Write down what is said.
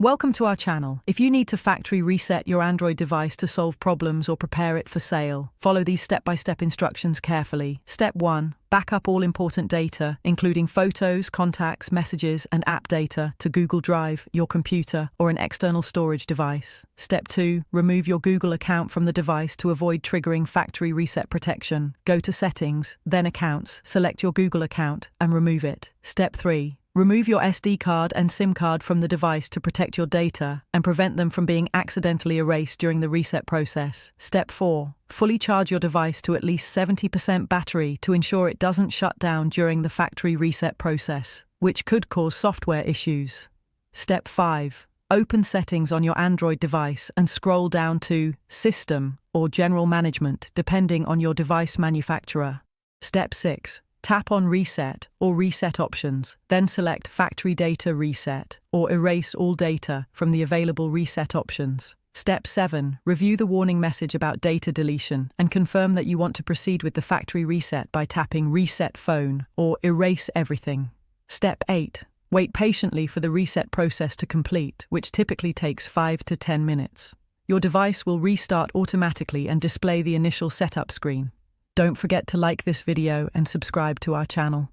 Welcome to our channel. If you need to factory reset your Android device to solve problems or prepare it for sale, follow these step-by-step instructions carefully. Step 1. Back up all important data, including photos, contacts, messages, and app data to Google Drive, your computer, or an external storage device. Step 2. Remove your Google account from the device to avoid triggering factory reset protection. Go to Settings, then Accounts, select your Google account, and remove it. Step 3. Remove your SD card and SIM card from the device to protect your data and prevent them from being accidentally erased during the reset process. Step 4. Fully charge your device to at least 70% battery to ensure it doesn't shut down during the factory reset process, which could cause software issues. Step 5. Open Settings on your Android device and scroll down to System or General Management, depending on your device manufacturer. Step 6. Tap on Reset or Reset Options, then select Factory Data Reset or Erase all data from the available reset options. Step 7. Review the warning message about data deletion and confirm that you want to proceed with the factory reset by tapping Reset Phone or Erase Everything. Step 8. Wait patiently for the reset process to complete, which typically takes 5 to 10 minutes. Your device will restart automatically and display the initial setup screen. Don't forget to like this video and subscribe to our channel.